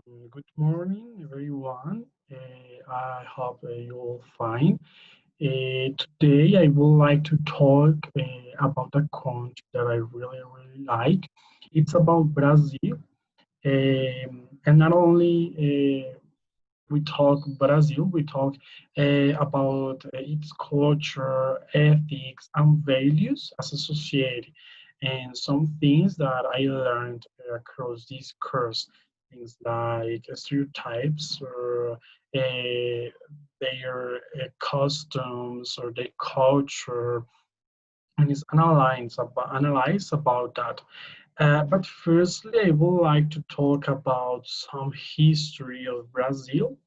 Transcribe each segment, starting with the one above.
Good morning, everyone. I hope you're all fine. Today, I would like to talk about a country that I really like. It's about Brazil. And not only we talk Brazil, we talk about its culture, ethics, and values as a society, and some things that I learned across this course, things like stereotypes or their customs or their culture, and it's analyze about that. But firstly, I would like to talk about some history of Brazil.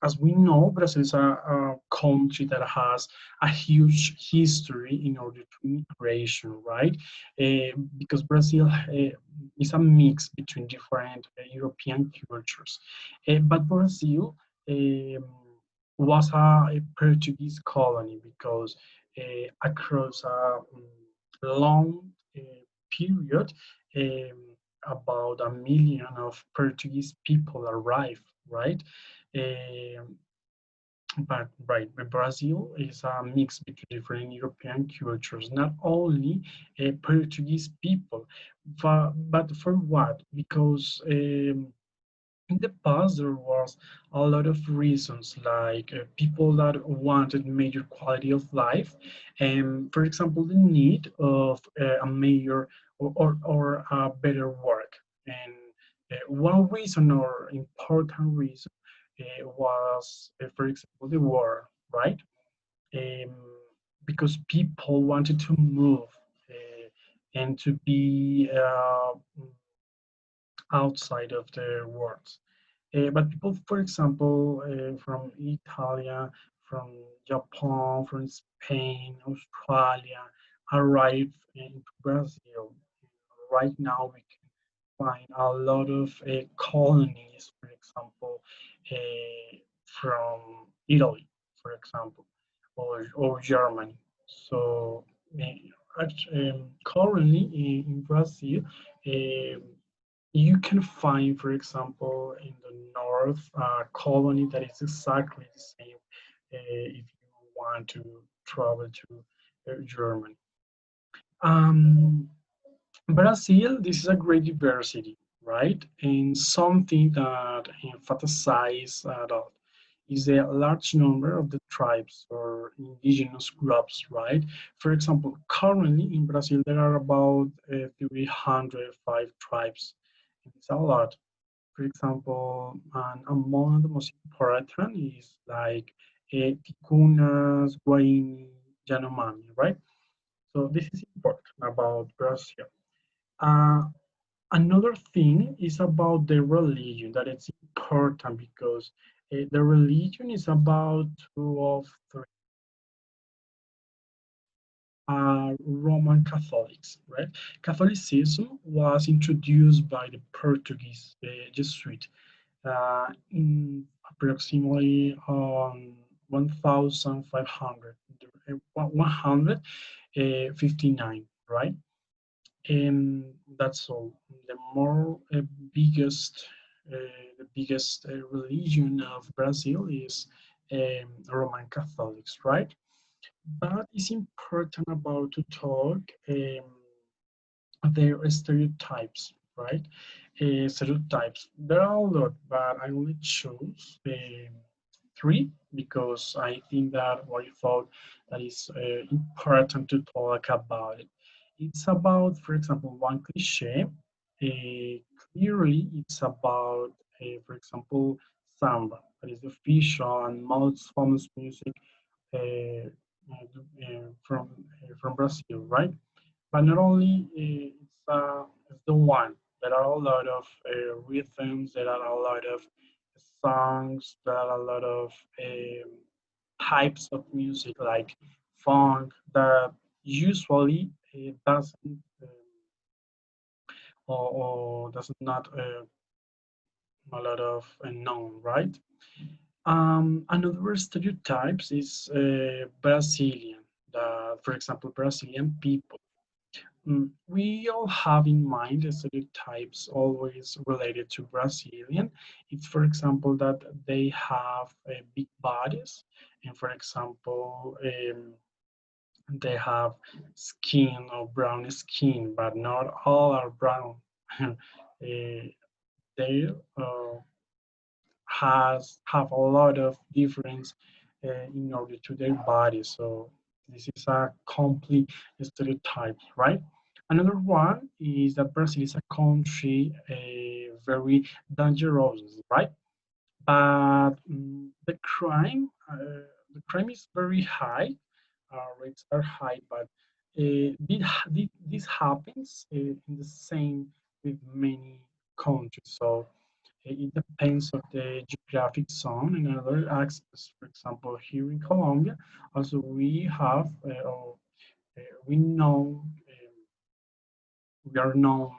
As we know, Brazil is a country that has a huge history in order to immigration, right? Because Brazil is a mix between different European cultures. But Brazil um, was a Portuguese colony because across a long period, um, about 1 million of Portuguese people arrived, right? Um, but Brazil is a mix between different European cultures, not only Portuguese people, but for what? Because in the past there was a lot of reasons like people that wanted major quality of life, and for example the need of a major or a better work. And one reason or important reason was for example the war, right? um, because people wanted to move and to be outside of the world. But people, for example, from Italy, from Japan, from Spain, Australia, arrive into Brazil. Right now, we can find a lot of colonies, for example, from Italy, for example, or Germany. So, currently in Brazil, um you can find, for example, in the north, a colony that is exactly the same if you want to travel to Germany. Um, Brazil, this is a great diversity, right? And something that emphasizes that is a large number of the tribes or indigenous groups, right? For example, currently in Brazil, there are about 305 tribes. It's a lot. For example, and among the most important is like Ticunas, Guarani, Yanomami, right? So this is important about Brazil. Uh, Another thing is about the religion that it's important because the religion is about two of three Roman Catholics, right? Catholicism was introduced by the Portuguese Jesuit in approximately 1500, 159, right? And that's all. The more biggest religion of Brazil is Roman Catholics, right? But it's important about to talk their stereotypes, right? Stereotypes. There are a lot, but I only choose three because I think that what I thought that is important to talk about it. It's about, for example, one cliche. Clearly, it's about, for example, samba, that is the official and most famous music uh, from Brazil, right? But not only it's the one. There are a lot of rhythms. There are a lot of songs. There are a lot of types of music like funk that usually doesn't or does not a lot of known, right? Another stereotypes is Brazilian. For example, Brazilian people. We all have in mind the stereotypes always related to Brazilian. It's, for example, that they have big bodies, and for example, they have skin or brown skin, but not all are brown. They has have a lot of difference in order to their body. So this is a complete stereotype, right? Another one is that Brazil is a country very dangerous, right? But the crime is very high. Rates are high, but this happens in the same with many countries. So it depends of the geographic zone and other aspects. For example, here in Colombia, also we have, we know, we are known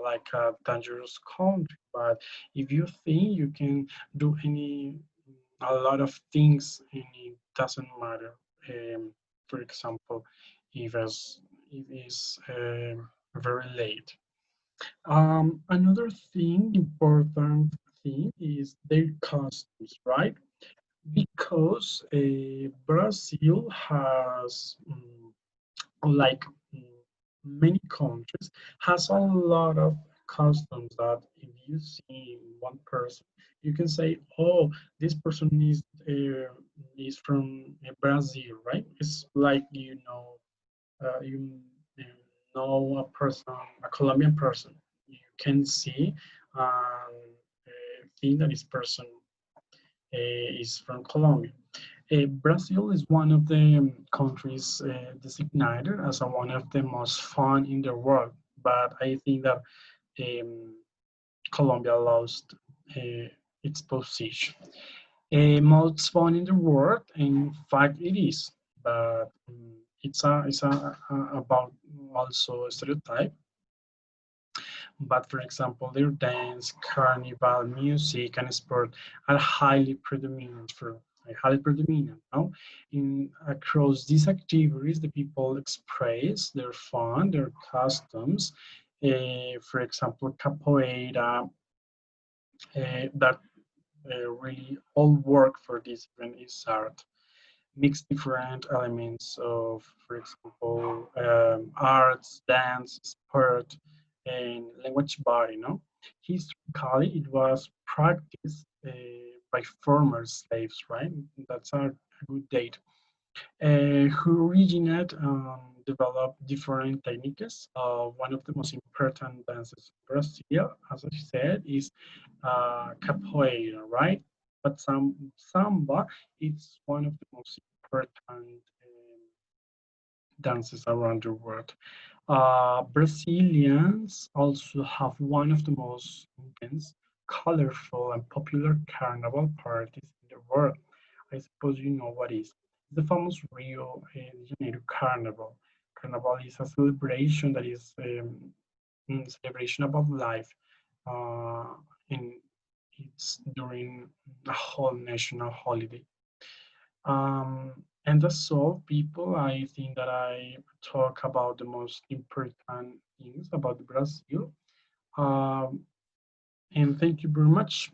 like a dangerous country. But if you think you can do a lot of things, and it doesn't matter. For example, if it's very late. Another important thing is their customs, right? Because Brazil has, like mm, many countries, has a lot of customs that if you see one person, you can say, "Oh, this person is from Brazil," right? It's like you know a person, a Colombian person. You can see and think that this person is from Colombia. Brazil is one of the countries designated as one of the most fun in the world, but I think that um, Colombia lost its position. Most fun in the world, in fact, it is, but it's about also a stereotype. But for example, their dance, carnival, music, and sport are highly predominant no? In across these activities, the people express their fun, their customs. For example, capoeira, that really all work for this event is art. Mix different elements of, for example, arts, dance, sport, and language body. No, historically it was practiced by former slaves, right? That's a good date. Who originated developed different techniques. One of the most important dances in Brazil, as I said, is capoeira, right? But samba, it's one of the most important dances around the world. Brazilians also have one of the most intense, colorful, and popular carnival parties in the world. I suppose you know what is. The famous Rio de Janeiro Carnival. Carnival is a celebration that is celebration about life. And it's during a whole national holiday. And that's all, people. I think that I talk about the most important things about Brazil. Um, and thank you very much.